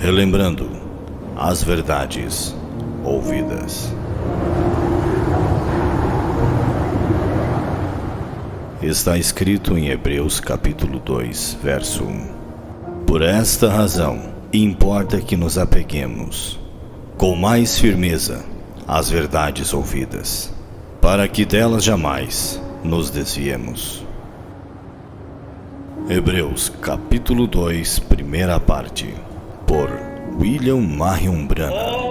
relembrando as verdades ouvidas. Está escrito em Hebreus capítulo 2, verso 1. Por esta razão, importa que nos apeguemos com mais firmeza às verdades ouvidas, para que delas jamais nos desviemos. Hebreus capítulo 2, primeira parte, por William Marion Branham.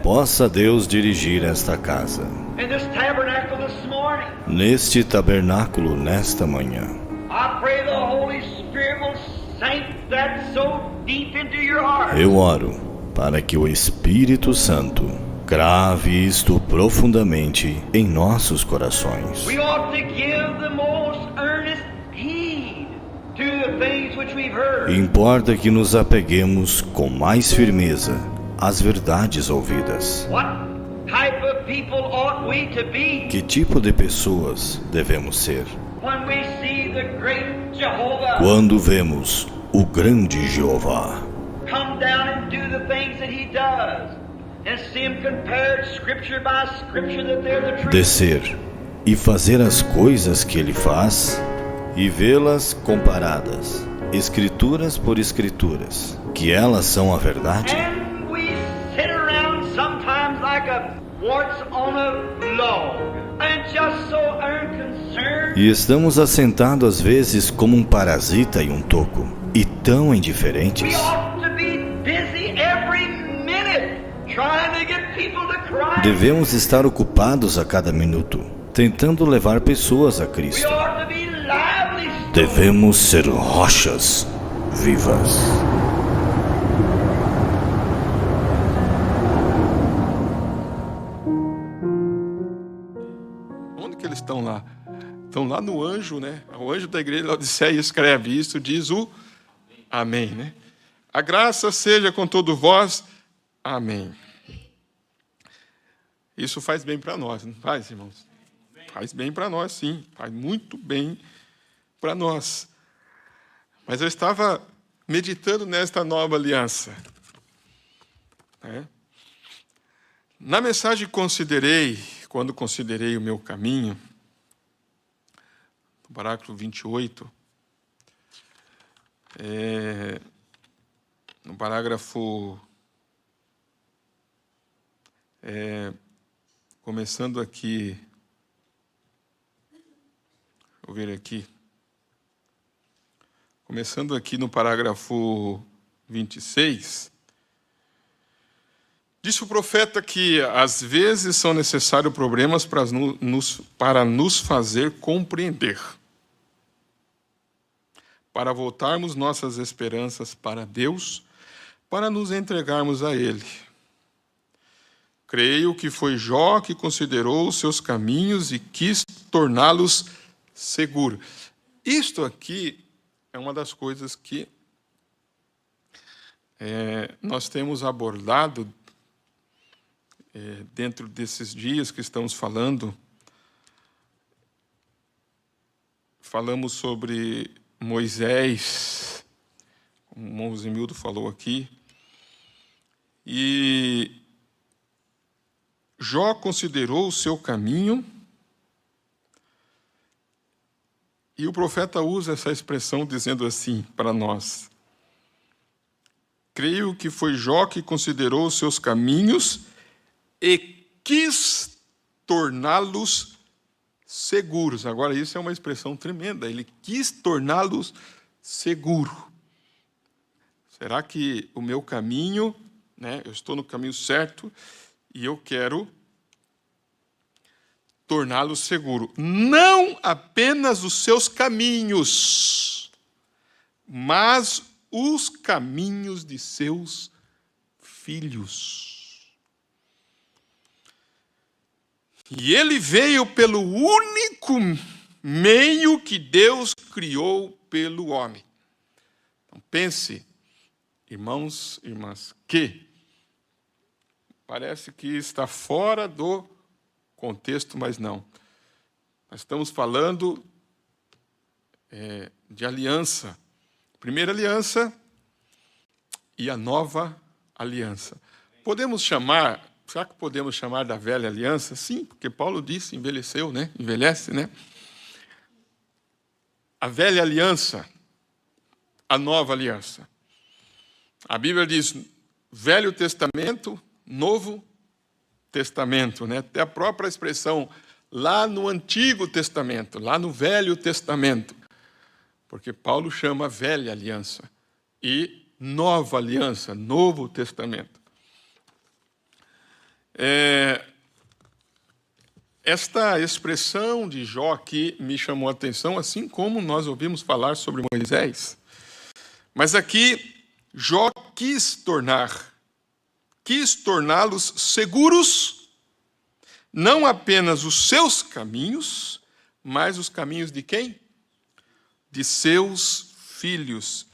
Possa Deus dirigir esta casa, neste tabernáculo nesta manhã. Eu oro para que o Espírito Santo grave isto profundamente em nossos corações. Importa que nos apeguemos com mais firmeza às verdades ouvidas. Que tipo de pessoas devemos ser? Quando vemos o grande Jeová descer e fazer as coisas que ele faz e vê-las comparadas, escrituras por escrituras, que elas são a verdade. E estamos assentados às vezes como um parasita em um toco, e tão indiferentes. Devemos estar ocupados a cada minuto, tentando levar pessoas a Cristo. Devemos ser rochas vivas. Onde que eles estão lá? Estão lá no anjo, né? O anjo da igreja de Laodiceia escreve isso, diz o amém, né? A graça seja com todos vós, amém. Isso faz bem para nós, não faz, irmãos? Faz bem para nós, sim. Faz muito bem para nós. Mas eu estava meditando nesta nova aliança. Na mensagem quando considerei o meu caminho, no parágrafo 28, no parágrafo... começando aqui, vou ver aqui, começando aqui no parágrafo 26, disse o profeta que às vezes são necessários problemas para nos fazer compreender, para voltarmos nossas esperanças para Deus, para nos entregarmos a Ele. Creio que foi Jó que considerou os seus caminhos e quis torná-los seguros. Isto aqui é uma das coisas que nós temos abordado dentro desses dias que estamos falando. Falamos sobre Moisés, como o irmão Zimildo falou aqui, e Jó considerou o seu caminho, e o profeta usa essa expressão dizendo assim para nós: creio que foi Jó que considerou os seus caminhos e quis torná-los seguros. Agora, isso é uma expressão tremenda, ele quis torná-los seguros. Será que o meu caminho, eu estou no caminho certo, e eu quero torná-lo seguro. Não apenas os seus caminhos, mas os caminhos de seus filhos. E ele veio pelo único meio que Deus criou pelo homem. Então pense, irmãos e irmãs, que parece que está fora do contexto, mas não. Nós estamos falando de aliança. Primeira aliança e a nova aliança. Será que podemos chamar da velha aliança? Sim, porque Paulo disse, envelheceu, né? Envelhece, né? A velha aliança, a nova aliança. A Bíblia diz Velho Testamento, Novo Testamento, né? Até a própria expressão lá no Antigo Testamento, lá no Velho Testamento. Porque Paulo chama velha aliança e nova aliança, Novo Testamento. Esta expressão de Jó aqui me chamou a atenção, assim como nós ouvimos falar sobre Moisés. Mas aqui, Jó quis torná-los seguros, não apenas os seus caminhos, mas os caminhos de quem? De seus filhos.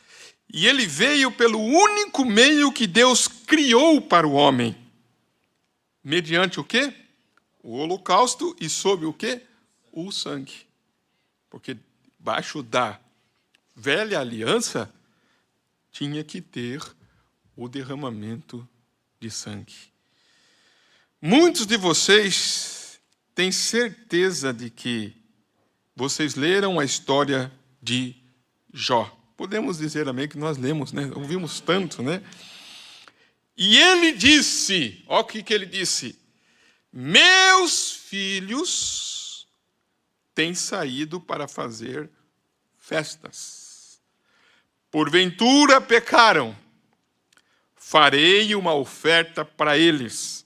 E ele veio pelo único meio que Deus criou para o homem. Mediante o quê? O holocausto e sob o quê? O sangue. Porque debaixo da velha aliança tinha que ter o derramamento de sangue. Muitos de vocês têm certeza de que vocês leram a história de Jó. Podemos dizer amém que nós lemos, né? Ouvimos tanto, né? E ele disse, olha o que ele disse: meus filhos têm saído para fazer festas. Porventura pecaram, farei uma oferta para eles.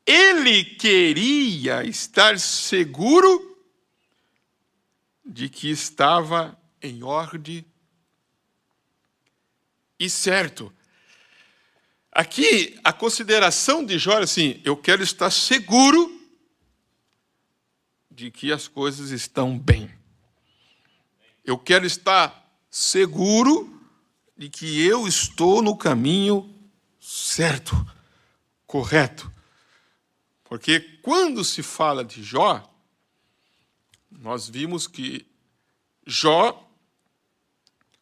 Ele queria estar seguro de que estava em ordem e certo. Aqui, a consideração de Jó é assim: eu quero estar seguro de que as coisas estão bem. Eu quero estar seguro de que eu estou no caminho certo, correto. Porque quando se fala de Jó, nós vimos que Jó,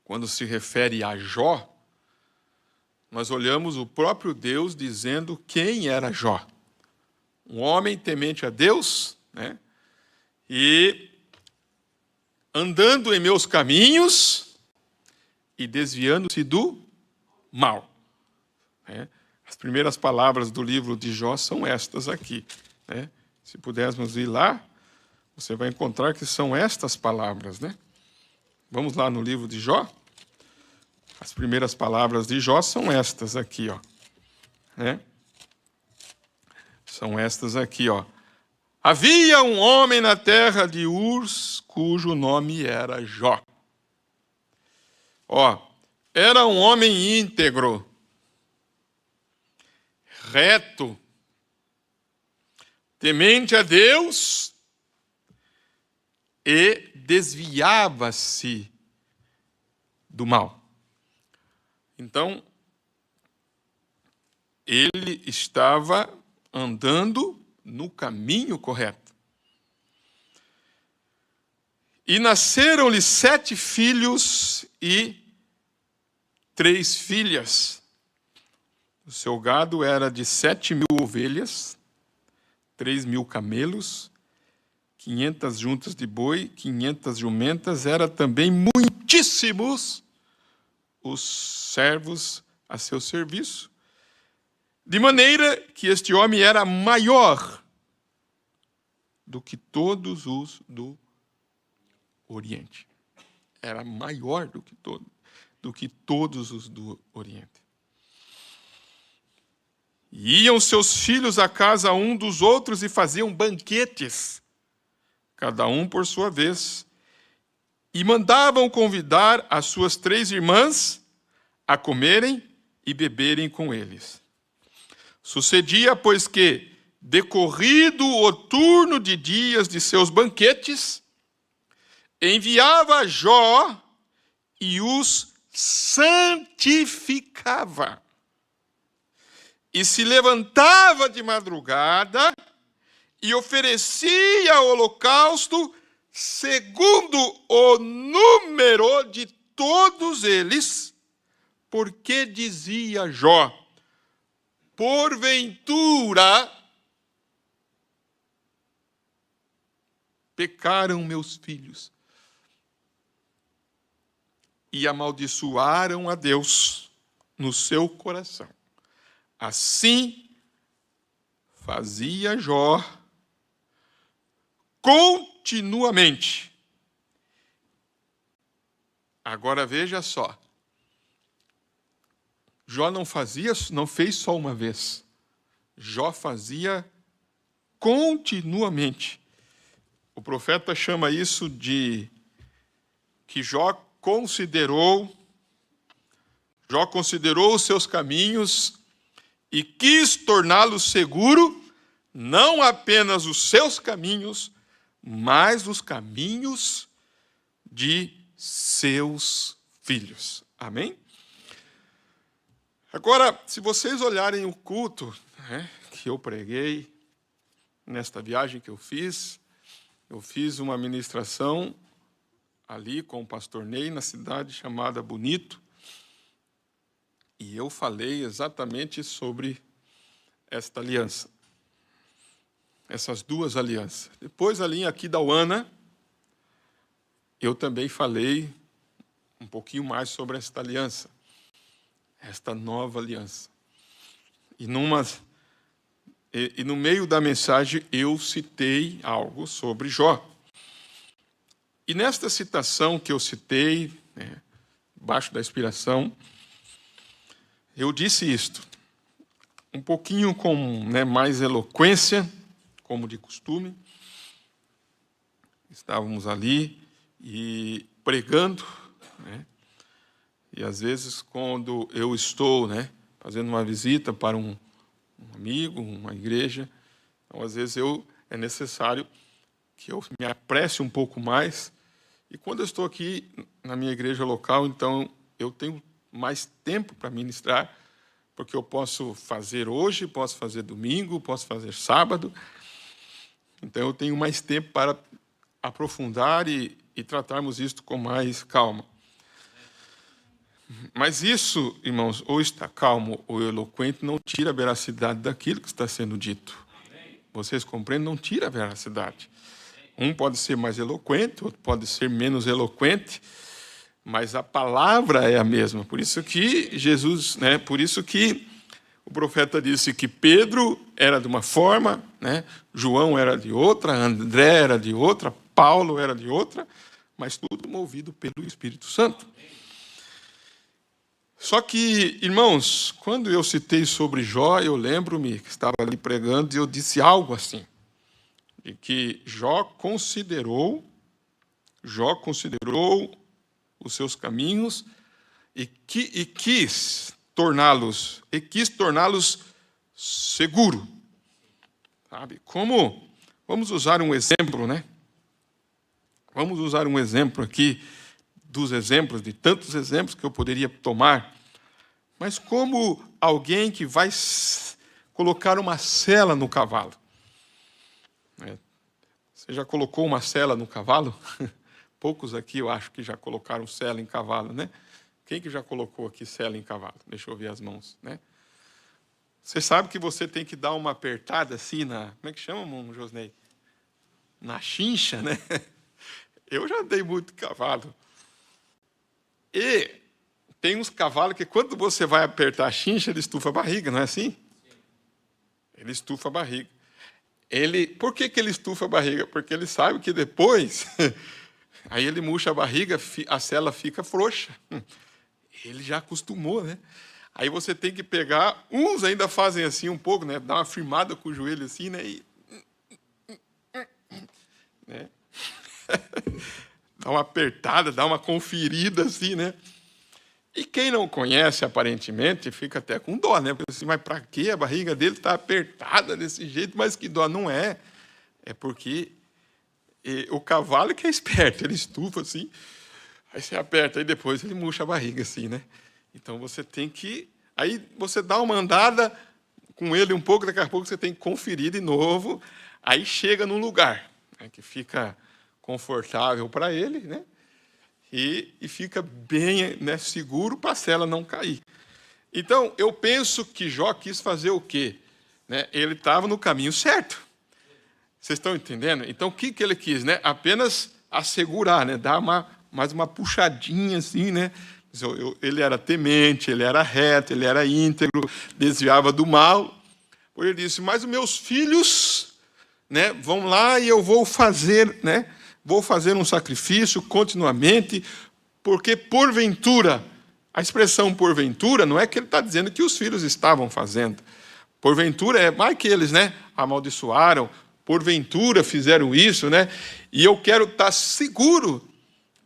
quando se refere a Jó, nós olhamos o próprio Deus dizendo quem era Jó. Um homem temente a Deus, né? E andando em meus caminhos e desviando-se do mal. Né? As primeiras palavras do livro de Jó são estas aqui. Né? Se pudermos ir lá, você vai encontrar que são estas palavras. Né? Vamos lá no livro de Jó. As primeiras palavras de Jó são estas aqui, ó. Né? São estas aqui, ó. Havia um homem na terra de Uz, cujo nome era Jó. Ó, era um homem íntegro, reto, temente a Deus e desviava-se do mal. Então, ele estava andando no caminho correto. E nasceram-lhe 7 filhos e 3 filhas. O seu gado era de 7.000 ovelhas, 3.000 camelos, 500 juntas de boi, 500 jumentas, era também muitíssimos os servos a seu serviço, de maneira que este homem era maior do que todos os do Oriente. Era maior do que todos os do Oriente. E iam seus filhos à casa um dos outros e faziam banquetes, cada um por sua vez, e mandavam convidar as suas 3 irmãs a comerem e beberem com eles. Sucedia, pois, que, decorrido o turno de dias de seus banquetes, enviava Jó e os santificava. E se levantava de madrugada e oferecia holocausto segundo o número de todos eles, porque dizia Jó: porventura pecaram meus filhos e amaldiçoaram a Deus no seu coração. Assim fazia Jó continuamente. Agora veja só. Jó não fez só uma vez. Jó fazia continuamente. O profeta chama isso de que Jó considerou os seus caminhos e quis torná-los seguro, não apenas os seus caminhos, mas os caminhos de seus filhos. Amém? Agora, se vocês olharem o culto, né, que eu preguei, nesta viagem que eu fiz uma ministração ali com o pastor Ney, na cidade chamada Bonito, e eu falei exatamente sobre esta aliança, essas duas alianças. Depois, ali em Aquidauana, eu também falei um pouquinho mais sobre esta aliança, esta nova aliança. E no meio da mensagem eu citei algo sobre Jó. E nesta citação que eu citei, né, debaixo da inspiração, eu disse isto, um pouquinho com, né, mais eloquência, como de costume. Estávamos ali e pregando, né, e às vezes quando eu estou, né, fazendo uma visita para um amigo, uma igreja, então às vezes é necessário que eu me apresse um pouco mais. E quando eu estou aqui na minha igreja local, então eu tenho mais tempo para ministrar, porque eu posso fazer hoje, posso fazer domingo, posso fazer sábado. Então eu tenho mais tempo para aprofundar e tratarmos isto com mais calma. Mas isso, irmãos, ou está calmo ou eloquente, não tira a veracidade daquilo que está sendo dito. Vocês compreendem? Não tira a veracidade. Um pode ser mais eloquente, outro pode ser menos eloquente, mas a palavra é a mesma. Por isso que Jesus, né, por isso que o profeta disse que Pedro era de uma forma, né, João era de outra, André era de outra, Paulo era de outra, mas tudo movido pelo Espírito Santo. Só que, irmãos, quando eu citei sobre Jó, eu lembro-me que estava ali pregando e eu disse algo assim, de que Jó considerou os seus caminhos e quis torná-los seguros. Sabe? Como, vamos usar um exemplo, né? Vamos usar um exemplo aqui, dos exemplos, de tantos exemplos que eu poderia tomar, mas como alguém que vai colocar uma sela no cavalo. Você já colocou uma sela no cavalo? Poucos aqui eu acho que já colocaram sela em cavalo, né? Quem que já colocou aqui sela em cavalo? Deixa eu ver as mãos, né? Você sabe que você tem que dar uma apertada assim na... Como é que chama, Josnei? Na chincha, né? Eu já andei muito cavalo. E tem uns cavalos que quando você vai apertar a chincha, ele estufa a barriga, não é assim? Sim. Ele estufa a barriga. Por que ele estufa a barriga? Porque ele sabe que depois, aí ele murcha a barriga, a sela fica frouxa. Ele já acostumou, né? Aí você tem que pegar, uns ainda fazem assim um pouco, né? Dá uma firmada com o joelho assim, né? E... né? Dá uma apertada, dá uma conferida assim, né? E quem não conhece, aparentemente, fica até com dó, né? Porque assim, mas para quê? A barriga dele está apertada desse jeito, mas que dó não é. É porque o cavalo que é esperto, ele estufa assim, aí você aperta, aí depois ele murcha a barriga assim, né? Então você tem que... Aí você dá uma andada com ele um pouco, daqui a pouco você tem que conferir de novo, aí chega num lugar, né, que fica confortável para ele, né? E fica bem, né, seguro para a cela não cair. Então, eu penso que Jó quis fazer o quê? Né? Ele estava no caminho certo. Vocês estão entendendo? Então, o que ele quis? Né? Apenas assegurar, né? Dar mais uma puxadinha assim, né? Ele era temente, ele era reto, ele era íntegro, desviava do mal. Ele disse, mas os meus filhos, né, vão lá e eu vou fazer, né? Vou fazer um sacrifício continuamente, porque porventura, a expressão porventura não é que ele está dizendo que os filhos estavam fazendo. Porventura é mais que eles, né, amaldiçoaram, porventura fizeram isso, né? E eu quero estar seguro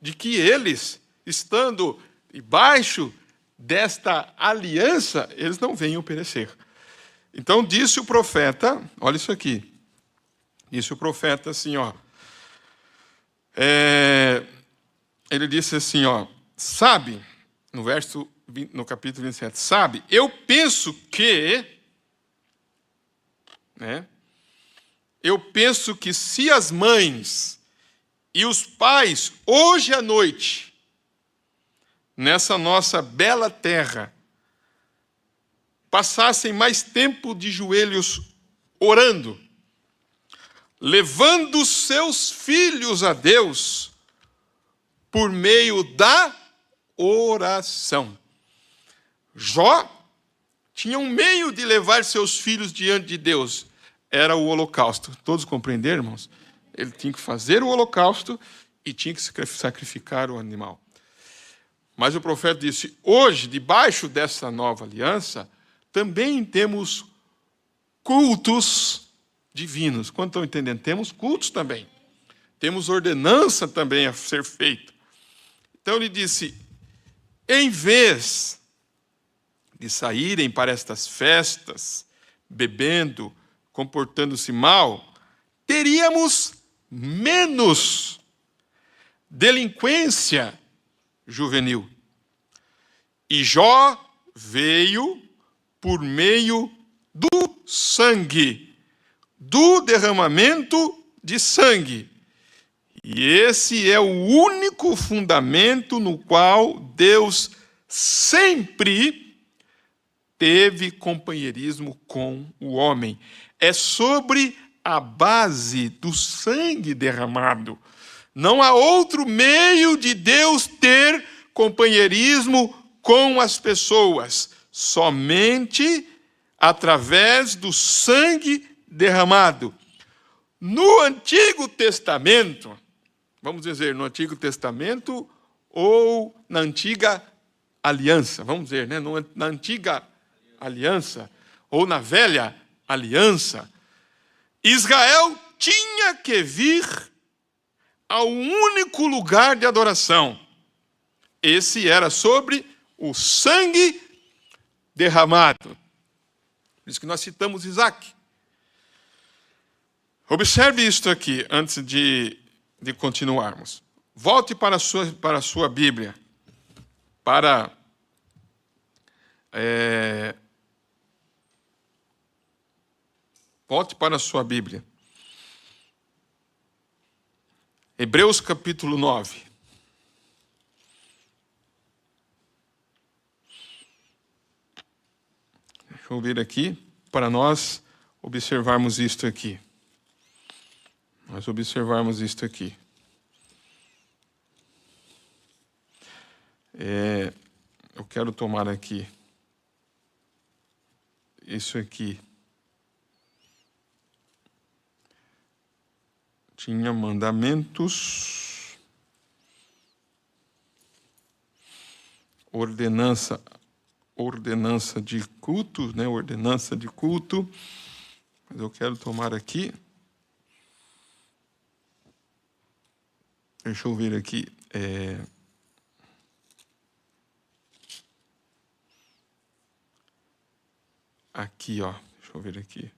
de que eles, estando debaixo desta aliança, eles não venham perecer. Então disse o profeta, olha isso aqui, disse o profeta assim, ó, ele disse assim, ó, sabe, no capítulo 27, sabe, eu penso que, né, eu penso que se as mães e os pais, hoje à noite, nessa nossa bela terra, passassem mais tempo de joelhos orando, levando seus filhos a Deus por meio da oração. Jó tinha um meio de levar seus filhos diante de Deus, era o holocausto. Todos compreenderam, irmãos? Ele tinha que fazer o holocausto e tinha que sacrificar o animal. Mas o profeta disse, hoje, debaixo dessa nova aliança, também temos cultos divinos. Quanto estão entendendo? Temos cultos também. Temos ordenança também a ser feita. Então ele disse, em vez de saírem para estas festas, bebendo, comportando-se mal, teríamos menos delinquência juvenil. E Jó veio por meio do sangue, do derramamento de sangue. E esse é o único fundamento no qual Deus sempre teve companheirismo com o homem. É sobre a base do sangue derramado. Não há outro meio de Deus ter companheirismo com as pessoas, somente através do sangue derramado. No Antigo Testamento, vamos dizer, no Antigo Testamento ou na Antiga Aliança, vamos dizer, né? Na Antiga Aliança ou na Velha Aliança, Israel tinha que vir ao único lugar de adoração. Esse era sobre o sangue derramado. Por isso que nós citamos Isaac. Observe isto aqui, antes de continuarmos. Volte para a sua Bíblia, volte para a sua Bíblia. Hebreus capítulo 9. Deixa eu ver aqui, para nós observarmos isto aqui. Nós observarmos isto aqui. Eu quero tomar aqui isso aqui. Tinha mandamentos, ordenança de culto, né? Ordenança de culto. Mas eu quero tomar aqui. Deixa eu ver aqui. Aqui, ó. Deixa eu ver aqui.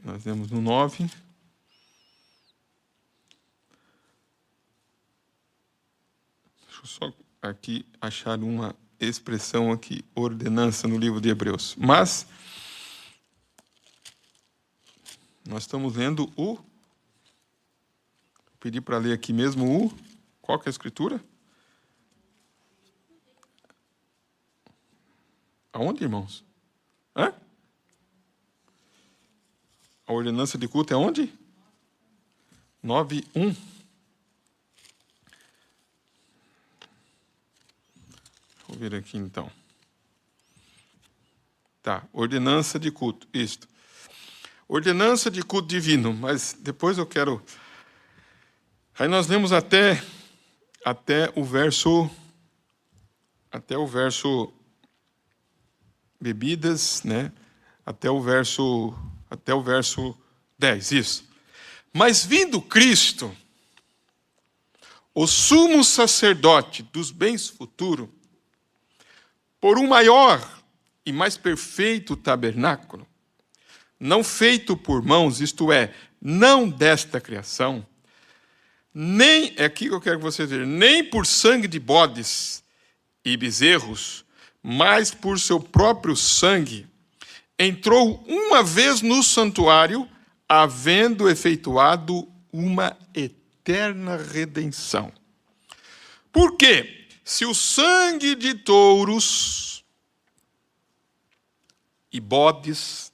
Nós vemos no 9. Deixa eu só aqui achar uma expressão aqui, ordenança no livro de Hebreus. Mas Nós estamos lendo o... Pedi para ler aqui mesmo o... Qual que é a escritura? Aonde, irmãos? Hã? A ordenança de culto é onde? 9:1. Vou ver aqui então. Tá, ordenança de culto, isto. Ordenança de culto divino, mas depois eu quero... Aí nós lemos até o verso bebidas, né? Até o verso 10, isso. Mas vindo Cristo, o sumo sacerdote dos bens futuros, por um maior e mais perfeito tabernáculo, não feito por mãos, isto é, não desta criação, nem, é aqui que eu quero que vocês vejam, nem por sangue de bodes e bezerros, mas por seu próprio sangue, entrou uma vez no santuário, havendo efetuado uma eterna redenção. Por quê? Se o sangue de touros e bodes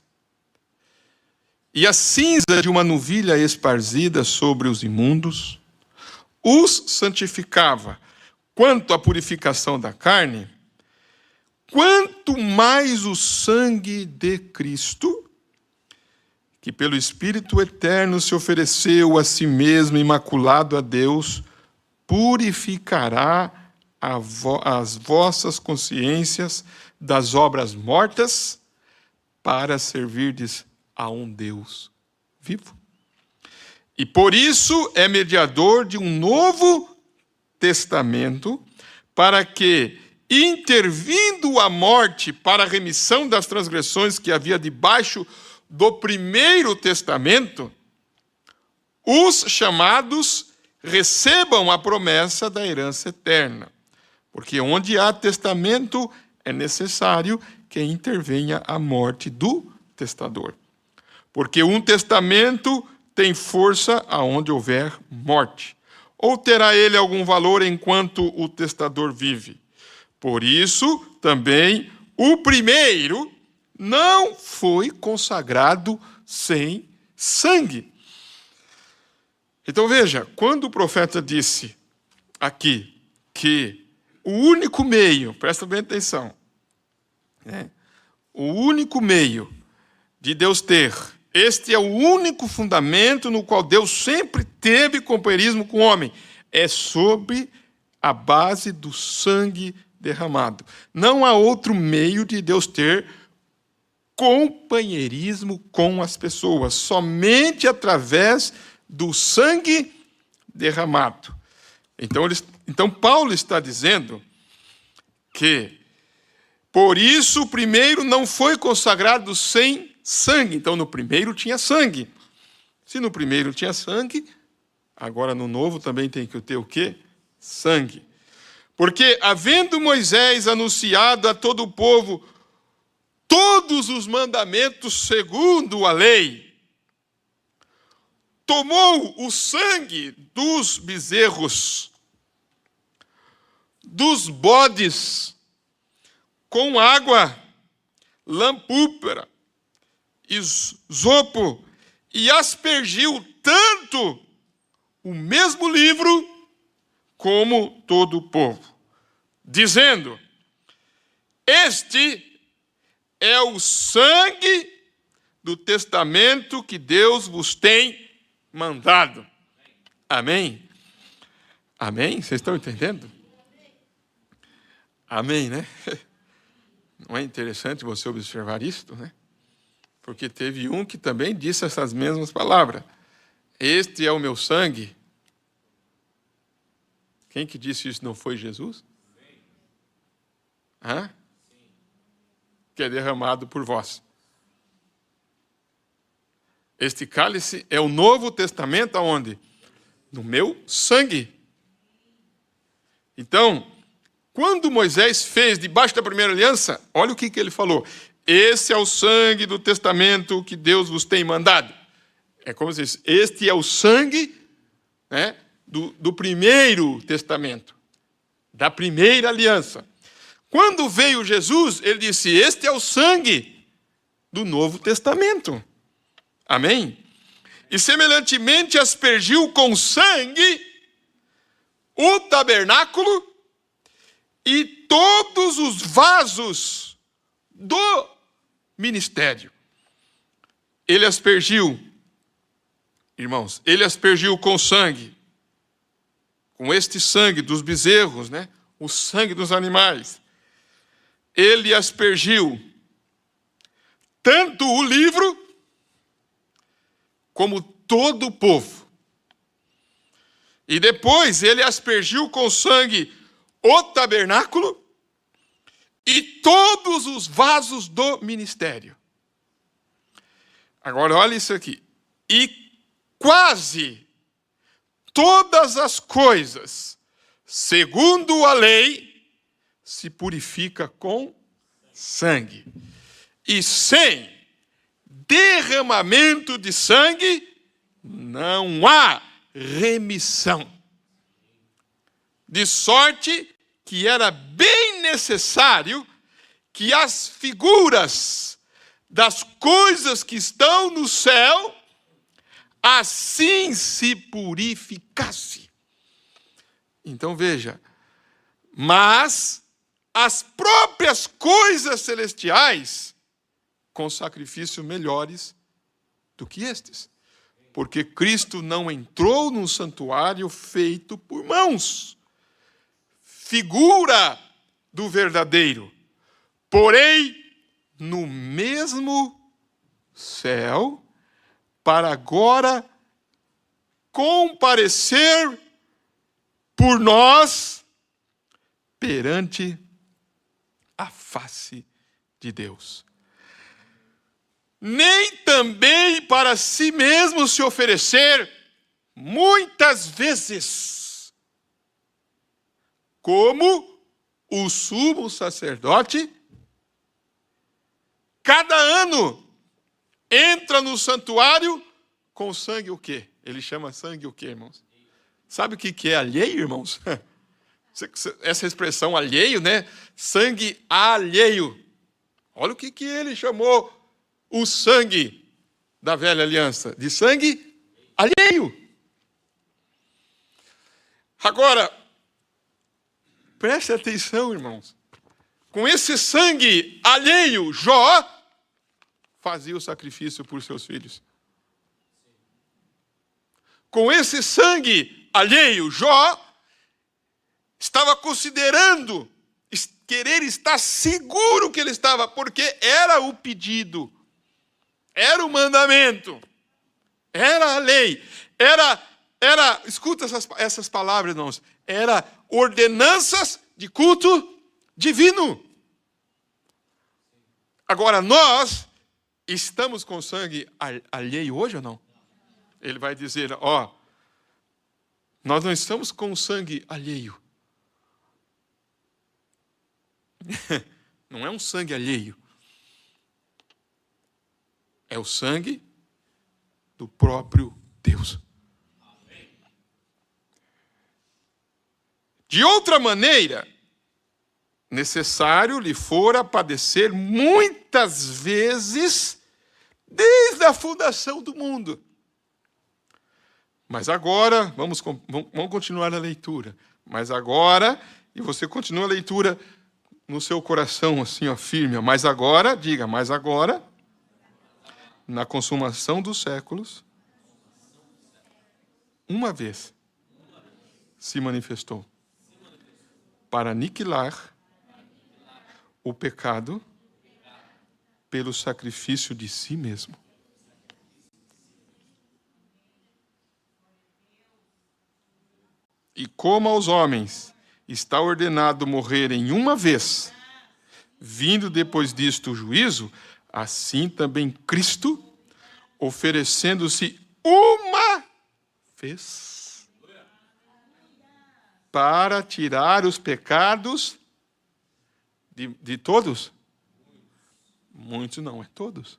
e a cinza de uma novilha esparzida sobre os imundos os santificava quanto à purificação da carne, quanto mais o sangue de Cristo, que pelo Espírito Eterno se ofereceu a si mesmo imaculado a Deus, purificará as vossas consciências das obras mortas para servirdes a um Deus vivo. E por isso é mediador de um novo testamento, para que, intervindo a morte para a remissão das transgressões que havia debaixo do primeiro testamento, os chamados recebam a promessa da herança eterna. Porque onde há testamento, é necessário que intervenha a morte do testador. Porque um testamento tem força aonde houver morte. Ou terá ele algum valor enquanto o testador vive? Por isso, também, o primeiro não foi consagrado sem sangue. Então veja, quando o profeta disse aqui que o único meio, presta bem atenção, né? O único meio de Deus ter, este é o único fundamento no qual Deus sempre teve companheirismo com o homem, é sobre a base do sangue derramado. Não há outro meio de Deus ter companheirismo com as pessoas, somente através do sangue derramado. Então Paulo está dizendo que, por isso, o primeiro não foi consagrado sem sangue. Então, no primeiro tinha sangue. Se no primeiro tinha sangue, agora no novo também tem que ter o quê? Sangue. Porque, havendo Moisés anunciado a todo o povo todos os mandamentos segundo a lei, tomou o sangue dos bezerros, dos bodes, com água, lampúpera, isopo, e aspergiu tanto o mesmo livro como todo o povo, dizendo: este é o sangue do testamento que Deus vos tem mandado. Amém? Amém? Vocês estão entendendo? Amém, né? Não é interessante você observar isto, né? Porque teve um que também disse essas mesmas palavras. Este é o meu sangue. Quem que disse isso não foi Jesus? Hã? Que é derramado por vós. Este cálice é o Novo Testamento aonde? No meu sangue. Então, quando Moisés fez debaixo da primeira aliança, olha o que ele falou. Esse é o sangue do testamento que Deus vos tem mandado. É como se diz, este é o sangue, né, do primeiro testamento, da primeira aliança. Quando veio Jesus, ele disse, este é o sangue do Novo Testamento. Amém? E semelhantemente aspergiu com sangue o tabernáculo e todos os vasos do ministério. Ele aspergiu, irmãos, ele aspergiu com sangue, com este sangue dos bezerros, né? O sangue dos animais. Ele aspergiu tanto o livro como todo o povo. E depois ele aspergiu com sangue o tabernáculo e todos os vasos do ministério. Agora olha isso aqui. E quase todas as coisas, segundo a lei, se purifica com sangue. E sem derramamento de sangue não há remissão. De sorte que era bem necessário que as figuras das coisas que estão no céu assim se purificasse. Então veja, mas as próprias coisas celestiais com sacrifícios melhores do que estes. Porque Cristo não entrou num santuário feito por mãos, figura do verdadeiro, porém no mesmo céu, para agora comparecer por nós perante a face de Deus. Nem também para si mesmo se oferecer muitas vezes, como o sumo sacerdote, cada ano entra no santuário com sangue o quê? Ele chama sangue o quê, irmãos? Sabe o que é alheio, irmãos? Essa expressão alheio, né? Sangue alheio. Olha o que ele chamou o sangue da velha aliança, de sangue alheio. Agora, preste atenção, irmãos. Com esse sangue alheio, Jó fazia o sacrifício por seus filhos. Com esse sangue alheio, Jó estava considerando querer estar seguro que ele estava, porque era o pedido. Era o mandamento, era a lei, escuta essas palavras, irmãos, era ordenanças de culto divino. Agora, nós estamos com sangue alheio hoje ou não? Ele vai dizer, nós não estamos com sangue alheio. Não é um sangue alheio. É o sangue do próprio Deus. De outra maneira, necessário lhe fora padecer muitas vezes desde a fundação do mundo. Mas agora, vamos continuar a leitura. Mas agora, e você continua a leitura no seu coração, assim, firme. Mas agora, diga, mas agora, na consumação dos séculos, uma vez se manifestou para aniquilar o pecado pelo sacrifício de si mesmo. E como aos homens está ordenado morrerem uma vez, vindo depois disto o juízo, assim também Cristo, oferecendo-se uma vez para tirar os pecados de todos? Muitos não, é todos.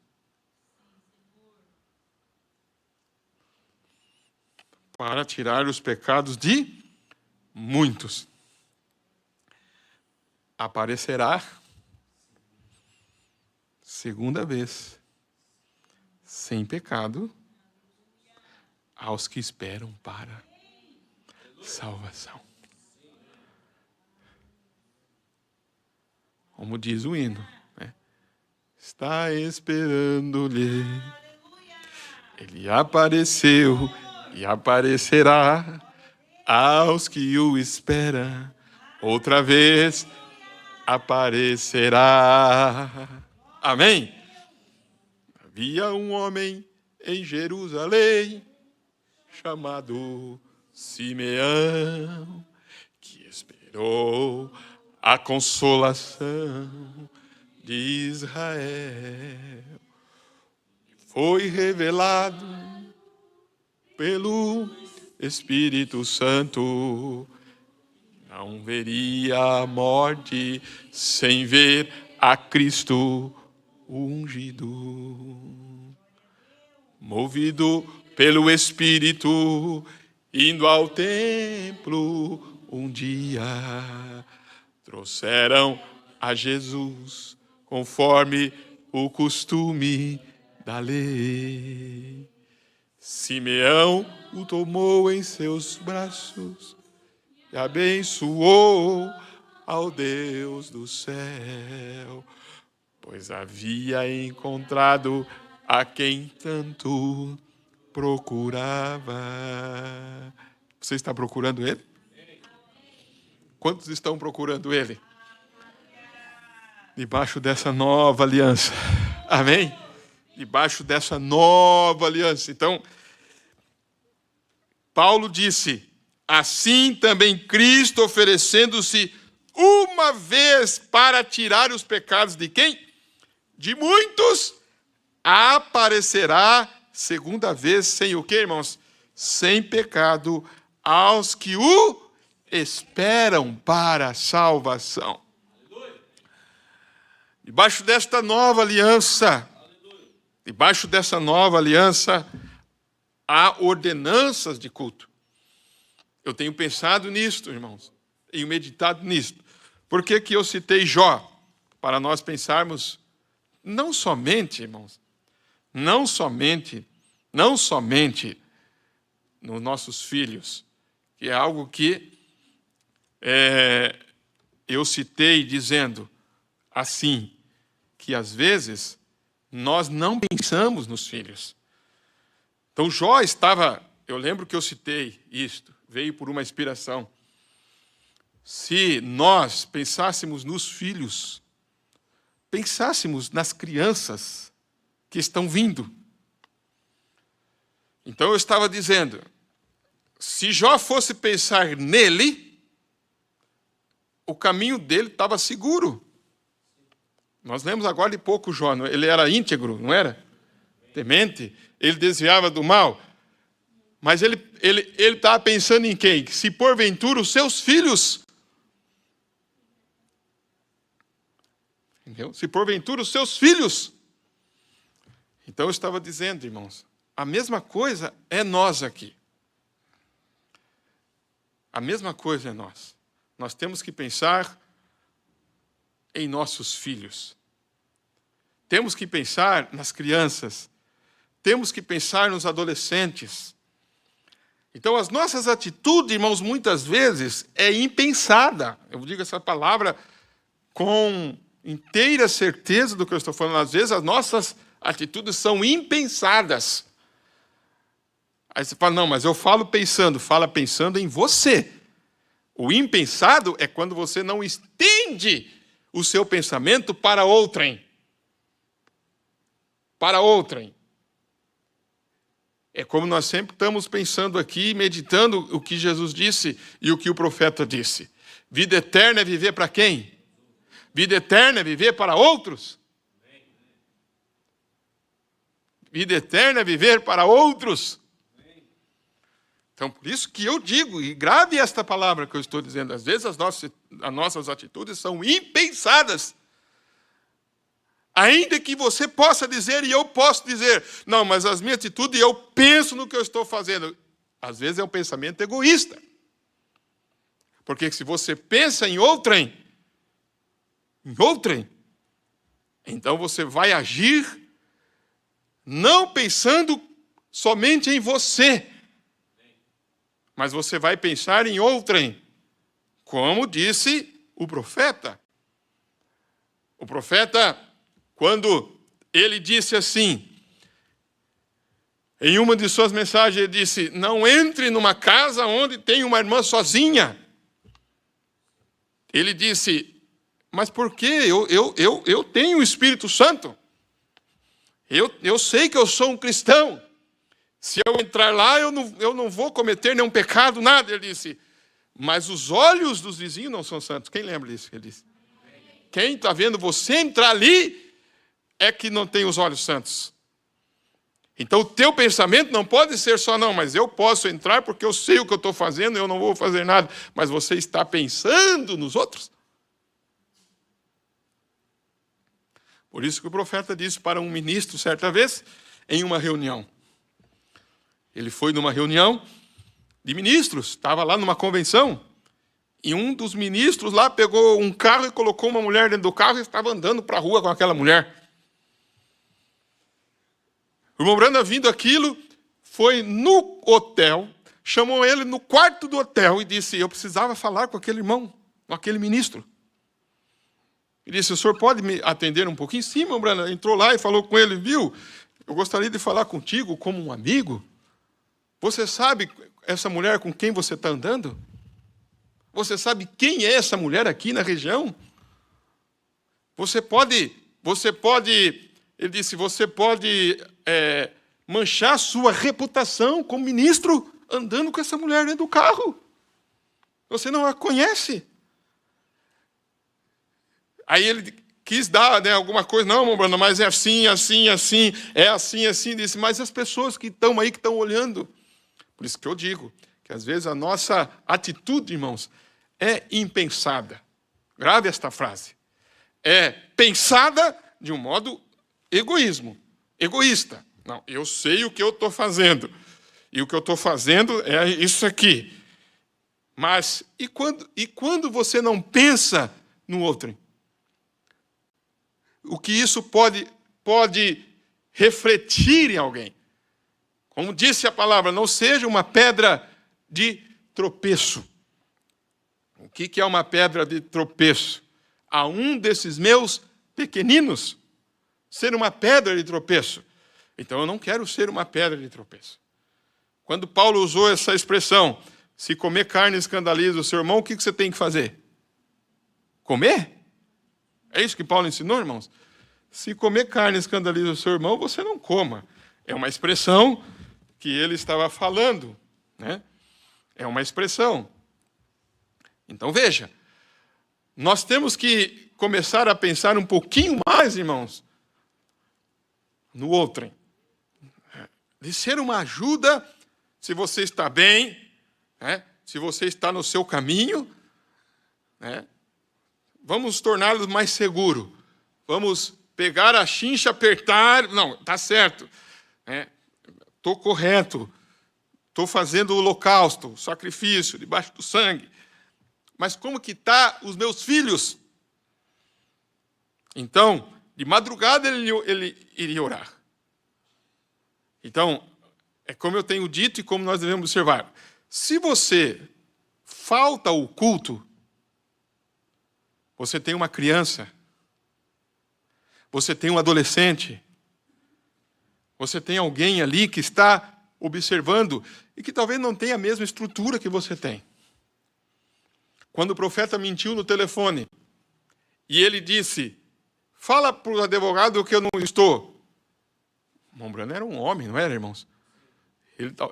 para tirar os pecados de muitos. Aparecerá segunda vez, sem pecado, aos que esperam para salvação. Como diz o hino, né? Está esperando-lhe. Ele apareceu e aparecerá aos que o esperam. Outra vez aparecerá. Amém? Havia um homem em Jerusalém chamado Simeão, que esperou a consolação de Israel. Foi revelado pelo Espírito Santo, não veria a morte sem ver a Cristo ungido. Movido pelo Espírito, indo ao templo um dia, trouxeram a Jesus conforme o costume da lei. Simeão o tomou em seus braços e abençoou ao Deus do céu, pois havia encontrado a quem tanto procurava. Você está procurando ele? Quantos estão procurando ele? Debaixo dessa nova aliança. Amém? Debaixo dessa nova aliança. Então, Paulo disse, assim também Cristo, oferecendo-se uma vez para tirar os pecados de quem? De muitos, aparecerá segunda vez sem o quê, irmãos? Sem pecado aos que o esperam para a salvação. Debaixo desta nova aliança, há ordenanças de culto. Eu tenho pensado nisto, irmãos, tenho meditado nisto. Por que que eu citei Jó? Para nós pensarmos, não somente, irmãos, não somente nos nossos filhos, que é algo que eu citei dizendo assim, que às vezes nós não pensamos nos filhos. Então Jó estava, eu lembro que eu citei isto, veio por uma inspiração. Se nós pensássemos nos filhos, pensássemos nas crianças que estão vindo. Então eu estava dizendo, se Jó fosse pensar nele, o caminho dele estava seguro. Nós lemos agora de pouco Jó, ele era íntegro, não era? Temente, ele desviava do mal. Mas ele estava pensando em quem? Se porventura os seus filhos, entendeu? Se porventura os seus filhos. Então eu estava dizendo, irmãos, a mesma coisa é nós aqui. A mesma coisa é nós. Nós temos que pensar em nossos filhos. Temos que pensar nas crianças. Temos que pensar nos adolescentes. Então, as nossas atitudes, irmãos, muitas vezes é impensada. Eu digo essa palavra com inteira certeza do que eu estou falando. Às vezes, as nossas atitudes são impensadas. Aí você fala, não, mas eu fala pensando em você. O impensado é quando você não estende o seu pensamento para outrem. Para outrem. É como nós sempre estamos pensando aqui, meditando o que Jesus disse e o que o profeta disse. Vida eterna é viver para quem? Vida eterna é viver para outros. Vida eterna é viver para outros. Então, por isso que eu digo, e grave esta palavra que eu estou dizendo, às vezes as nossas atitudes são impensadas. Ainda que você possa dizer, e eu posso dizer, não, mas as minhas atitudes, eu penso no que eu estou fazendo. Às vezes é um pensamento egoísta. Porque se você pensa em outrem, então você vai agir não pensando somente em você, mas você vai pensar em outrem, como disse o profeta. O profeta, quando ele disse assim, em uma de suas mensagens, ele disse: não entre numa casa onde tem uma irmã sozinha. Ele disse: mas por quê? Eu tenho o Espírito Santo. Eu sei que eu sou um cristão. Se eu entrar lá, eu não vou cometer nenhum pecado, nada. Ele disse: mas os olhos dos vizinhos não são santos. Quem lembra disso? Ele disse: quem está vendo você entrar ali é que não tem os olhos santos. Então o teu pensamento não pode ser só, não, mas eu posso entrar porque eu sei o que eu estou fazendo, eu não vou fazer nada. Mas você está pensando nos outros? Por isso que o profeta disse para um ministro, certa vez, em uma reunião. Ele foi numa reunião de ministros, estava lá numa convenção, e um dos ministros lá pegou um carro e colocou uma mulher dentro do carro e estava andando para a rua com aquela mulher. O irmão Branham, vindo aquilo, foi no hotel, chamou ele no quarto do hotel e disse: eu precisava falar com aquele irmão, com aquele ministro. Ele disse: o senhor pode me atender um pouquinho? Sim, irmão Branham. Entrou lá e falou com ele: viu, eu gostaria de falar contigo como um amigo. Você sabe essa mulher com quem você está andando? Você sabe quem é essa mulher aqui na região? Você pode, ele disse, você pode manchar sua reputação como ministro andando com essa mulher dentro do carro. Você não a conhece. Aí ele quis dar alguma coisa. Não, irmão Branham, mas é assim, assim, assim. É assim, assim. Disse, mas as pessoas que estão aí, que estão olhando. Por isso que eu digo que às vezes a nossa atitude, irmãos, é impensada. Grave esta frase. É pensada de um modo egoísta. Não, eu sei o que eu estou fazendo. E o que eu estou fazendo é isso aqui. Mas, e quando você não pensa no outro? O que isso pode refletir em alguém? Como disse a palavra, não seja uma pedra de tropeço. O que é uma pedra de tropeço? A um desses meus pequeninos ser uma pedra de tropeço. Então eu não quero ser uma pedra de tropeço. Quando Paulo usou essa expressão, se comer carne escandaliza o seu irmão, o que você tem que fazer? Comer? É isso que Paulo ensinou, irmãos? Se comer carne escandaliza o seu irmão, você não coma. É uma expressão que ele estava falando, né? É uma expressão. Então, veja, nós temos que começar a pensar um pouquinho mais, irmãos, no outrem. De ser uma ajuda, se você está bem, né? Se você está no seu caminho, né? Vamos torná-lo mais seguro. Vamos pegar a chincha, apertar. Não, está certo. Estou correto. Estou fazendo o holocausto, o sacrifício, debaixo do sangue. Mas como que está os meus filhos? Então, de madrugada ele iria orar. Então, é como eu tenho dito e como nós devemos observar. Se você falta o culto, você tem uma criança, você tem um adolescente, você tem alguém ali que está observando e que talvez não tenha a mesma estrutura que você tem. Quando o profeta mentiu no telefone e ele disse, fala para o advogado que eu não estou. O irmão Branham era um homem, não era, irmãos?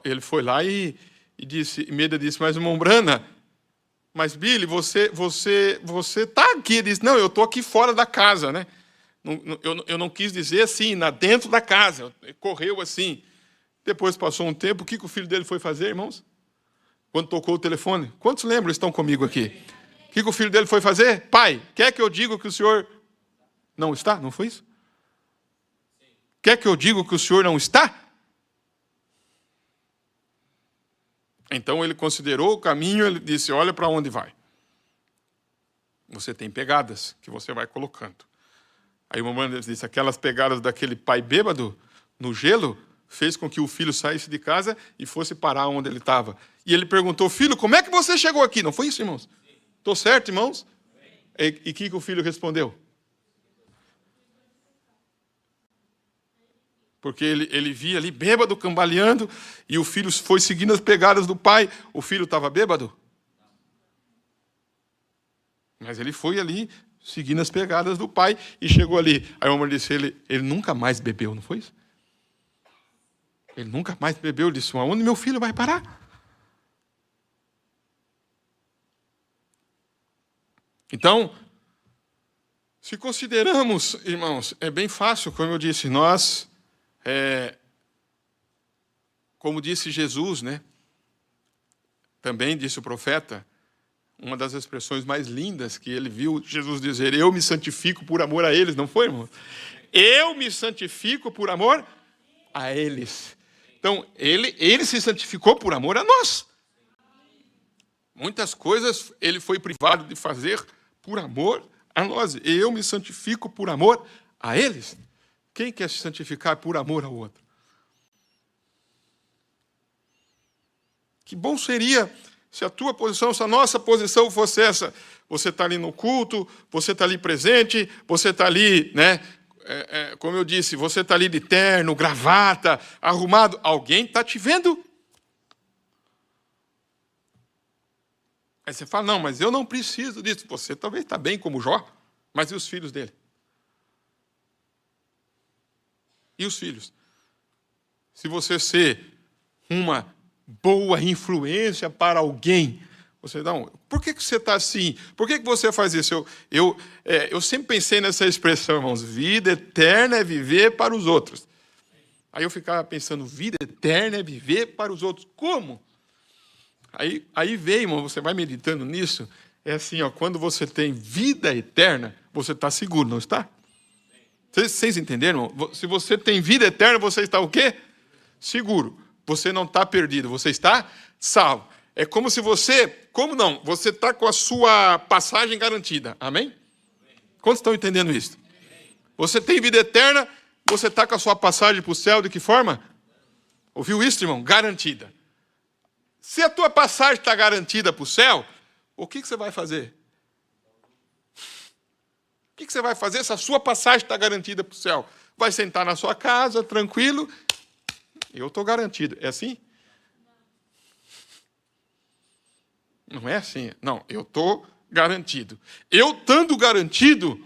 Ele foi lá e disse, Meda disse, mas irmão Branham, mas Billy, você está aqui. Ele disse, não, eu estou aqui fora da casa, né? Eu não quis dizer assim, dentro da casa. Correu assim. Depois passou um tempo, o que o filho dele foi fazer, irmãos? Quando tocou o telefone. Quantos lembram estão comigo aqui? O que o filho dele foi fazer? Pai, quer que eu diga que o senhor não está? Não foi isso? Quer que eu diga que o senhor não está? Então ele considerou o caminho, ele disse, olha para onde vai. Você tem pegadas que você vai colocando. Aí uma mãe disse, aquelas pegadas daquele pai bêbado no gelo, fez com que o filho saísse de casa e fosse parar onde ele estava. E ele perguntou, filho, como é que você chegou aqui? Não foi isso, irmãos? Estou certo, irmãos? E o que o filho respondeu? Porque ele via ali bêbado, cambaleando, e o filho foi seguindo as pegadas do pai. O filho estava bêbado? Mas ele foi ali, seguindo as pegadas do pai, e chegou ali. Aí a mamãe disse, ele nunca mais bebeu, não foi isso? Ele nunca mais bebeu. Ele disse, aonde meu filho vai parar? Então, se consideramos, irmãos, é bem fácil, como eu disse, nós, como disse Jesus, né? Também disse o profeta, uma das expressões mais lindas que ele viu Jesus dizer, eu me santifico por amor a eles, não foi, irmão? Eu me santifico por amor a eles. Então, ele se santificou por amor a nós. Muitas coisas ele foi privado de fazer por amor a nós. Eu me santifico por amor a eles. Quem quer se santificar por amor ao outro? Que bom seria se a tua posição, se a nossa posição fosse essa. Você está ali no culto, você está ali presente, você está ali, né? Como eu disse, você está ali de terno, gravata, arrumado. Alguém está te vendo? Aí você fala, não, mas eu não preciso disso. Você talvez está bem como Jó, mas e os filhos dele? E os filhos? Se você ser uma boa influência para alguém, você não. Por que você está assim? Por que você faz isso? Eu sempre pensei nessa expressão, irmãos. Vida eterna é viver para os outros. Aí eu ficava pensando, vida eterna é viver para os outros. Como? Aí veio, irmão, você vai meditando nisso. É assim, ó, quando você tem vida eterna, você está seguro, não está? Vocês entenderam, irmão? Se você tem vida eterna, você está o quê? Seguro. Você não está perdido, você está salvo. É como se você, como não? Você está com a sua passagem garantida, amém? Quantos estão entendendo isso? Você tem vida eterna, você está com a sua passagem para o céu, de que forma? Ouviu isso, irmão? Garantida. Se a tua passagem está garantida para o céu, o que você vai fazer? O que você vai fazer se a sua passagem está garantida para o céu? Vai sentar na sua casa, tranquilo. Eu estou garantido. É assim? Não é assim. Não, eu estou garantido. Eu estando garantido,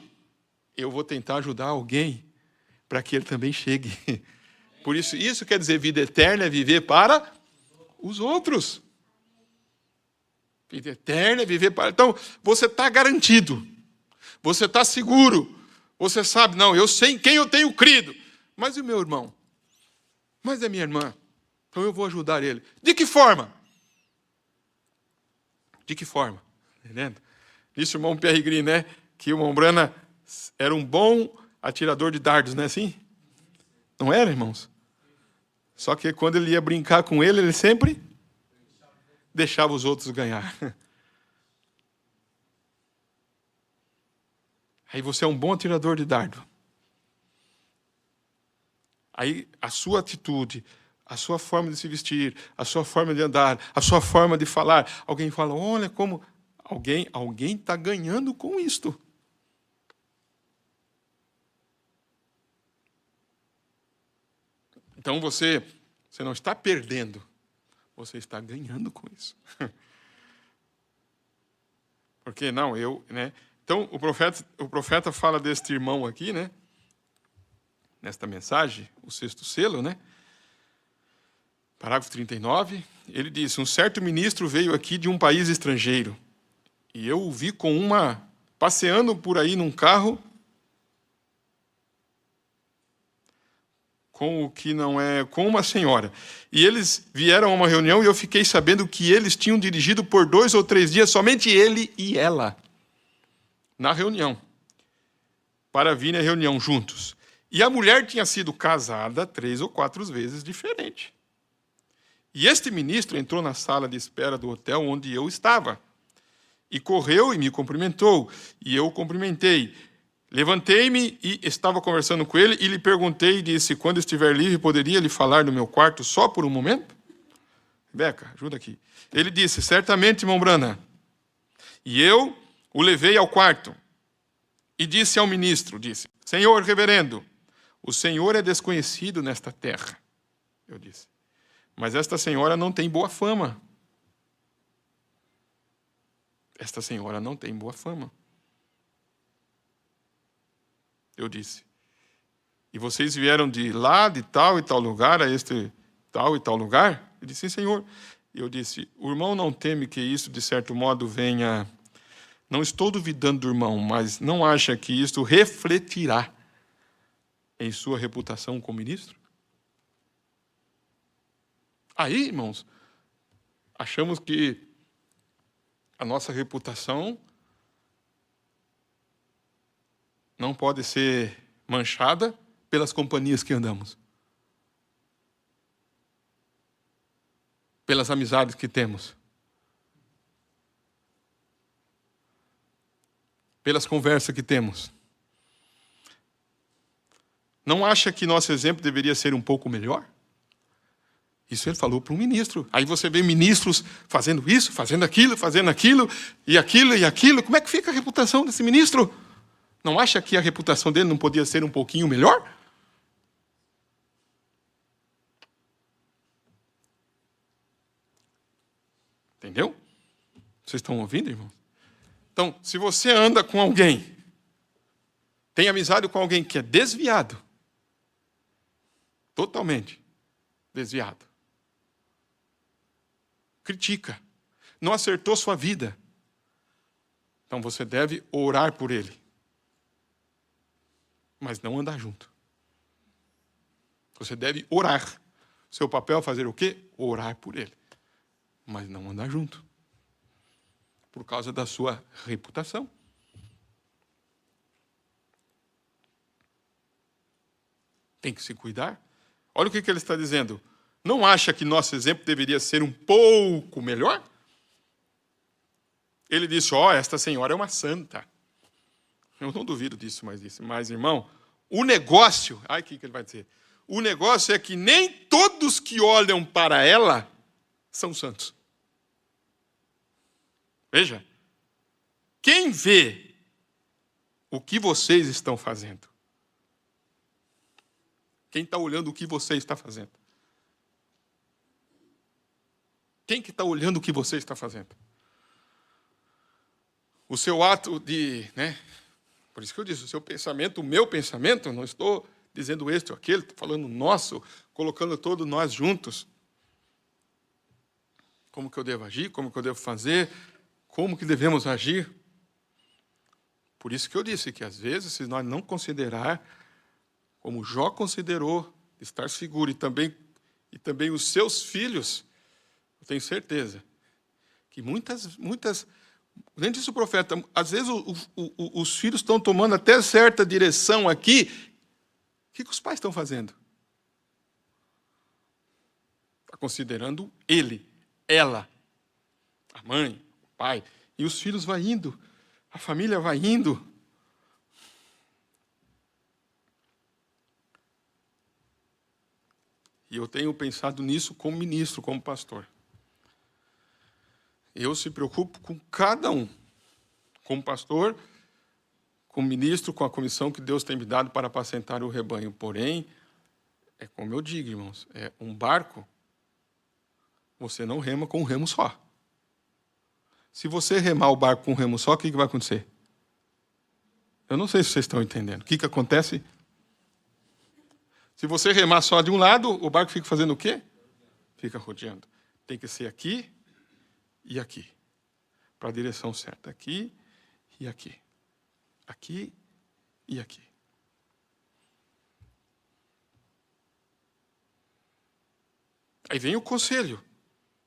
eu vou tentar ajudar alguém para que ele também chegue. Por isso quer dizer vida eterna é viver para os outros. Vida eterna é viver para... Então, você está garantido. Você está seguro. Você sabe, não, eu sei em quem eu tenho crido. Mas e o meu irmão? Mas é minha irmã. Então eu vou ajudar ele. De que forma? De que forma? Entendendo? Disse o irmão Pierre Gris, né? Que o irmão Brana era um bom atirador de dardos, não é assim? Não era, irmãos? Só que quando ele ia brincar com ele sempre deixava os outros ganhar. Aí você é um bom atirador de dardo. Aí a sua atitude, a sua forma de se vestir, a sua forma de andar, a sua forma de falar. Alguém fala, olha como alguém está ganhando com isto. Então você não está perdendo, você está ganhando com isso. Porque não, né? Então o profeta fala deste irmão aqui, né? Nesta mensagem, o sexto selo, né? Parágrafo 39, ele diz, um certo ministro veio aqui de um país estrangeiro, e eu o vi passeando por aí num carro, com uma senhora. E eles vieram a uma reunião e eu fiquei sabendo que eles tinham dirigido por 2 ou 3 dias, somente ele e ela, na reunião, para vir na reunião juntos. E a mulher tinha sido casada 3 ou 4 vezes diferente. E este ministro entrou na sala de espera do hotel onde eu estava. E correu e me cumprimentou. E eu o cumprimentei. Levantei-me e estava conversando com ele. E lhe perguntei e disse, quando estiver livre, poderia lhe falar no meu quarto só por um momento? Rebeca, ajuda aqui. Ele disse, certamente, irmão Branham. E eu o levei ao quarto. E disse ao ministro, Senhor reverendo, o senhor é desconhecido nesta terra. Eu disse, mas esta senhora não tem boa fama. Esta senhora não tem boa fama. Eu disse, e vocês vieram de lá, de tal e tal lugar, a este tal e tal lugar? Ele disse, sim, senhor. Eu disse, o irmão não teme que isso, de certo modo, venha... Não estou duvidando do irmão, mas não acha que isto refletirá em sua reputação como ministro? Aí, irmãos, achamos que a nossa reputação não pode ser manchada pelas companhias que andamos, pelas amizades que temos, pelas conversas que temos. Não acha que nosso exemplo deveria ser um pouco melhor? Isso ele falou para um ministro. Aí você vê ministros fazendo isso, fazendo aquilo, e aquilo, e aquilo. Como é que fica a reputação desse ministro? Não acha que a reputação dele não podia ser um pouquinho melhor? Entendeu? Vocês estão ouvindo, irmão? Então, se você anda com alguém, tem amizade com alguém que é desviado, totalmente desviado, critica, não acertou sua vida, então você deve orar por ele, mas não andar junto. Você deve orar. Seu papel é fazer o quê? Orar por ele, mas não andar junto, por causa da sua reputação. Tem que se cuidar. Olha o que ele está dizendo. Não acha que nosso exemplo deveria ser um pouco melhor? Ele disse, esta senhora é uma santa. Eu não duvido disso, mas disse, mas irmão, o negócio, o que ele vai dizer? O negócio é que nem todos que olham para ela são santos. Veja, quem vê o que vocês estão fazendo? Quem está olhando o que você está fazendo? Quem que está olhando o que você está fazendo? O seu ato de... Por isso que eu disse, o seu pensamento, o meu pensamento, não estou dizendo este ou aquele, estou falando nosso, colocando todos nós juntos. Como que eu devo agir, como que eu devo fazer, como que devemos agir. Por isso que eu disse que, às vezes, se nós não considerar, como Jó considerou, estar seguro, e também os seus filhos, eu tenho certeza que muitas, nem disse o profeta, às vezes os filhos estão tomando até certa direção aqui. O que os pais estão fazendo? Está considerando ele, ela, a mãe, o pai, e os filhos vão indo, a família vai indo. E eu tenho pensado nisso como ministro, como pastor. Eu se preocupo com cada um, como pastor, como ministro, com a comissão que Deus tem me dado para apacentar o rebanho. Porém, é como eu digo, irmãos, é um barco, você não rema com um remo só. Se você remar o barco com um remo só, o que vai acontecer? Eu não sei se vocês estão entendendo. O que acontece? Se você remar só de um lado, o barco fica fazendo o quê? Fica rodeando. Tem que ser aqui e aqui, para a direção certa. Aqui e aqui. Aqui e aqui. Aí vem o conselho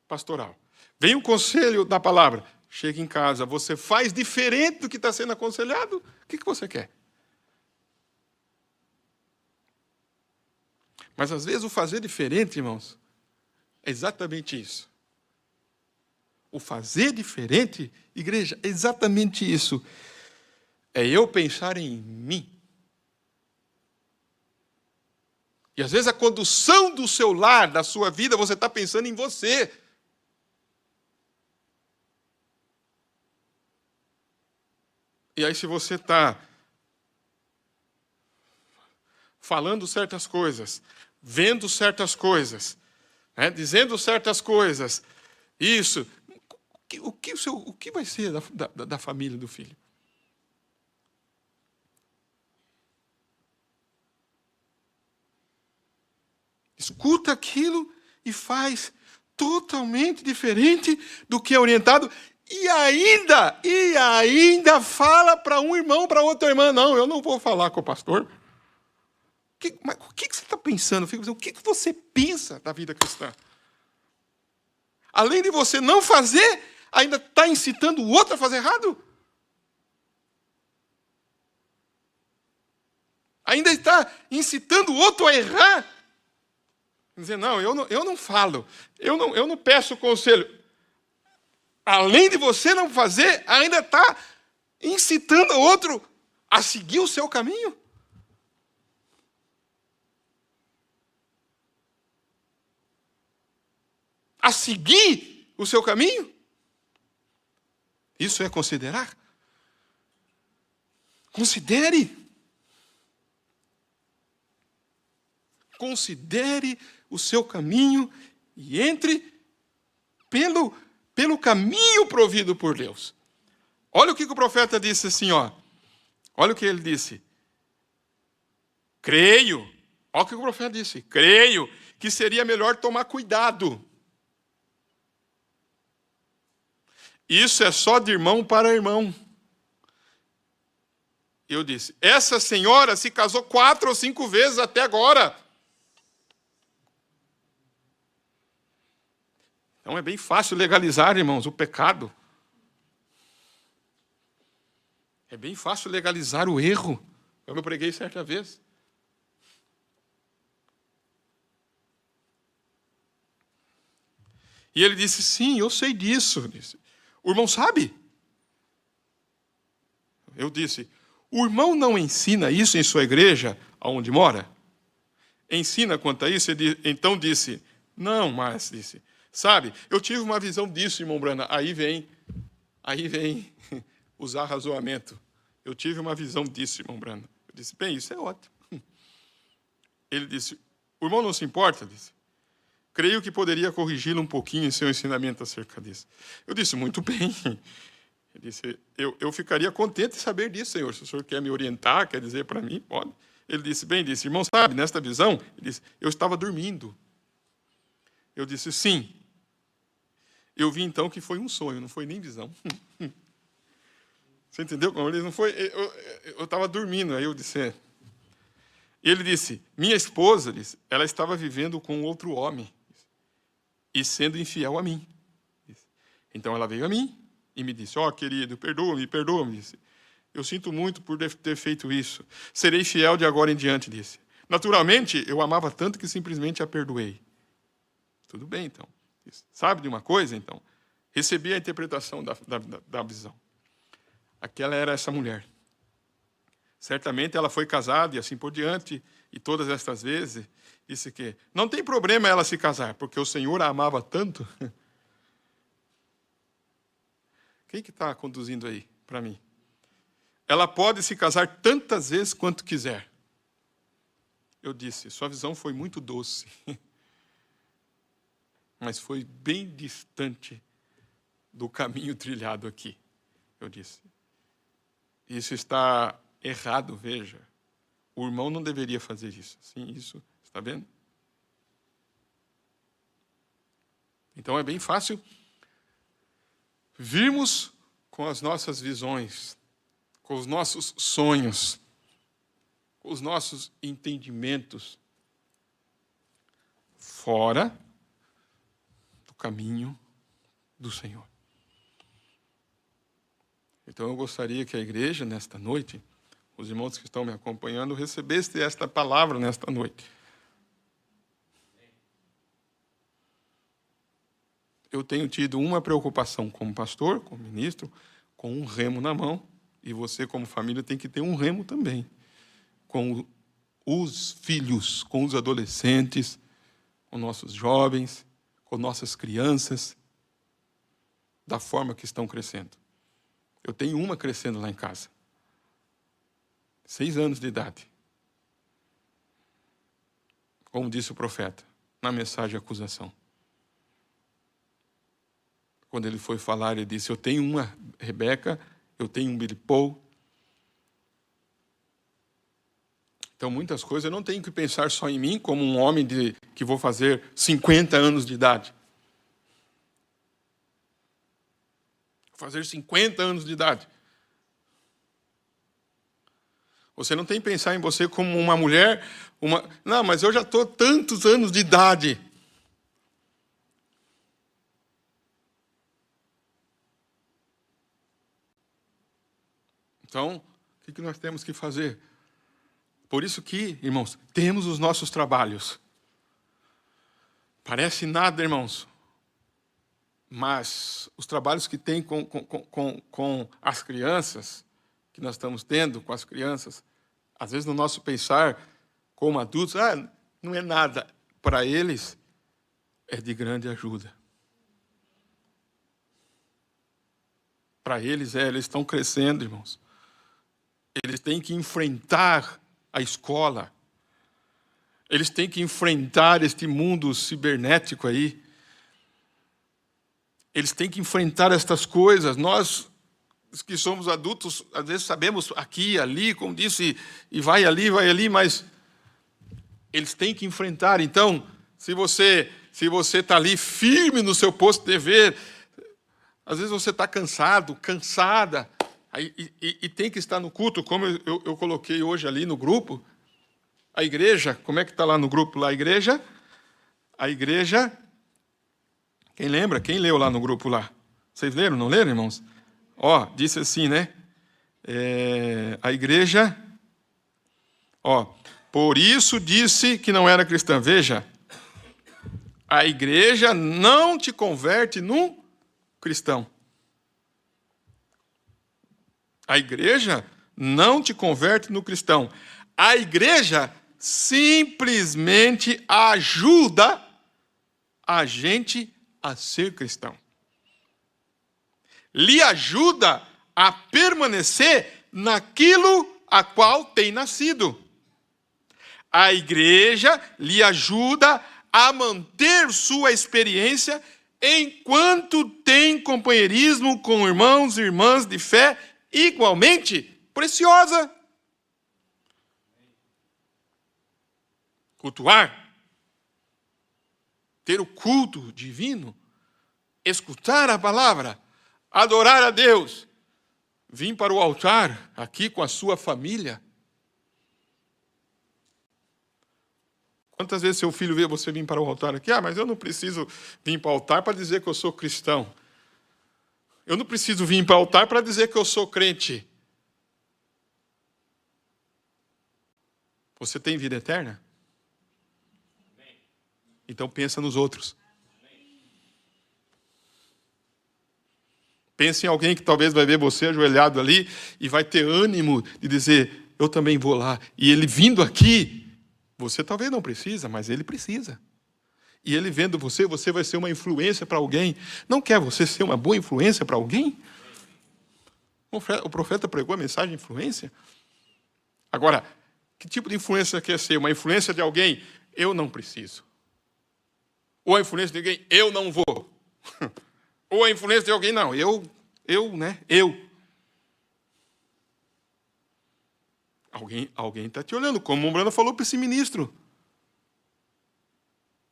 pastoral. Vem o conselho da palavra. Chega em casa, você faz diferente do que está sendo aconselhado. O que você quer? Mas às vezes o fazer diferente, irmãos, É exatamente isso. O fazer diferente, igreja, é exatamente isso. É eu pensar em mim. E às vezes a condução do seu lar, da sua vida, você está pensando em você. E aí se você está falando certas coisas, vendo certas coisas, né, dizendo certas coisas, isso, o que vai ser da família do filho? Escuta aquilo e faz totalmente diferente do que é orientado. E ainda fala para um irmão, para outra irmã. Não, eu não vou falar com o pastor. Mas o que você está pensando? O que você pensa da vida cristã? Além de você não fazer, ainda está incitando o outro a fazer errado? Ainda está incitando o outro a errar? Dizer, não, eu não falo, eu não peço conselho. Além de você não fazer, ainda está incitando o outro a seguir o seu caminho? A seguir o seu caminho? Isso é considerar? Considere. Considere o seu caminho e entre pelo caminho provido por Deus. Olha o que o profeta disse assim, ó. Olha o que ele disse. Creio. Olha o que o profeta disse. Creio que seria melhor tomar cuidado. Isso é só de irmão para irmão. Eu disse, essa senhora se casou 4 ou 5 vezes até agora. Então é bem fácil legalizar, irmãos, o pecado. É bem fácil legalizar o erro. Como eu preguei certa vez. E ele disse, sim, eu sei disso. Disse, o irmão sabe? Eu disse, o irmão não ensina isso em sua igreja, aonde mora? Ensina quanto a isso? Ele então disse, não, mas, disse, sabe, eu tive uma visão disso, irmão Brana. Aí vem usar razoamento. Eu tive uma visão disso, irmão Brana. Eu disse, bem, isso é ótimo. Ele disse, o irmão não se importa? Disse, creio que poderia corrigi-lo um pouquinho em seu ensinamento acerca disso. Eu disse, muito bem. Ele disse, eu ficaria contente de saber disso, Senhor. Se o Senhor quer me orientar, quer dizer para mim, pode. Ele disse, bem, disse, irmão, sabe, nesta visão, ele disse, eu estava dormindo. Eu disse, sim. Eu vi então que foi um sonho, não foi nem visão. Você entendeu? Ele não foi. Eu estava dormindo, aí eu disse. Ele disse, minha esposa, disse, ela estava vivendo com outro homem e sendo infiel a mim. Então ela veio a mim e me disse, ó, querido, perdoa-me, disse. Eu sinto muito por ter feito isso. Serei fiel de agora em diante, disse. Naturalmente, eu amava tanto que simplesmente a perdoei. Tudo bem, então. Sabe de uma coisa, então? Recebi a interpretação da visão. Aquela era essa mulher. Certamente ela foi casada e assim por diante, e todas estas vezes, disse que não tem problema ela se casar, porque o Senhor a amava tanto. Quem que está conduzindo aí para mim? Ela pode se casar tantas vezes quanto quiser. Eu disse, sua visão foi muito doce. Mas foi bem distante do caminho trilhado aqui. Eu disse, isso está errado, veja. O irmão não deveria fazer isso. Sim, isso, está vendo? Então é bem fácil virmos com as nossas visões, com os nossos sonhos, com os nossos entendimentos, fora do caminho do Senhor. Então eu gostaria que a igreja, nesta noite, os irmãos que estão me acompanhando, recebessem esta palavra nesta noite. eu tenho tido uma preocupação como pastor, como ministro, com um remo na mão, e você, como família, tem que ter um remo também, com os filhos, com os adolescentes, com nossos jovens, com nossas crianças, da forma que estão crescendo. Eu tenho uma crescendo lá em casa, 6 anos de idade. Como disse o profeta, na mensagem de acusação. Quando ele foi falar, ele disse, eu tenho uma Rebeca, eu tenho um Billy Paul. Então, muitas coisas eu não tenho que pensar só em mim, como um homem que vou fazer 50 anos de idade. Fazer 50 anos de idade. Você não tem que pensar em você como uma mulher, não, mas eu já estou tantos anos de idade. Então, o que nós temos que fazer? Por isso que, irmãos, temos os nossos trabalhos. Parece nada, irmãos. Mas os trabalhos que tem com as crianças, que nós estamos tendo com as crianças, às vezes no nosso pensar, como adultos, não é nada. Para eles, é de grande ajuda. Para eles, eles estão crescendo, irmãos. Eles têm que enfrentar a escola. Eles têm que enfrentar este mundo cibernético aí. Eles têm que enfrentar estas coisas. Nós, que somos adultos, às vezes sabemos aqui, ali, como disse, e vai ali, mas eles têm que enfrentar. Então, se você está ali firme no seu posto de dever, às vezes você está cansado, cansada, e tem que estar no culto, como eu coloquei hoje ali no grupo. A igreja, como é que está lá no grupo? Lá, a igreja, quem lembra? Quem leu lá no grupo lá? Vocês leram, não leram, irmãos? Disse assim, né? A igreja, por isso disse que não era cristã. Veja, a igreja não te converte num cristão. A igreja não te converte no cristão. A igreja simplesmente ajuda a gente a ser cristão. Lhe ajuda a permanecer naquilo a qual tem nascido. A igreja lhe ajuda a manter sua experiência enquanto tem companheirismo com irmãos e irmãs de fé igualmente preciosa. Cultuar, ter o culto divino, escutar a palavra, adorar a Deus, vir para o altar aqui com a sua família. Quantas vezes seu filho vê você vir para o altar aqui? Mas eu não preciso vir para o altar para dizer que eu sou cristão. Eu não preciso vir para o altar para dizer que eu sou crente. Você tem vida eterna? Então pensa nos outros. Pense em alguém que talvez vai ver você ajoelhado ali e vai ter ânimo de dizer, eu também vou lá. E ele vindo aqui, você talvez não precisa, mas ele precisa. E ele vendo você, você vai ser uma influência para alguém. Não quer você ser uma boa influência para alguém? O profeta pregou a mensagem de influência. Agora, que tipo de influência quer ser? Uma influência de alguém? Eu não preciso. Ou a influência de alguém? Eu não vou. Ou a influência de alguém? Não, eu. Alguém está te olhando, como o Brando falou para esse ministro.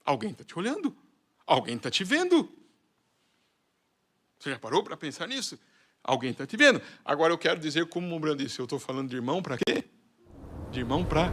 Alguém está te olhando. Alguém está te vendo. Você já parou para pensar nisso? Alguém está te vendo. Agora eu quero dizer, como o Brando disse, eu estou falando de irmão para quê? De irmão para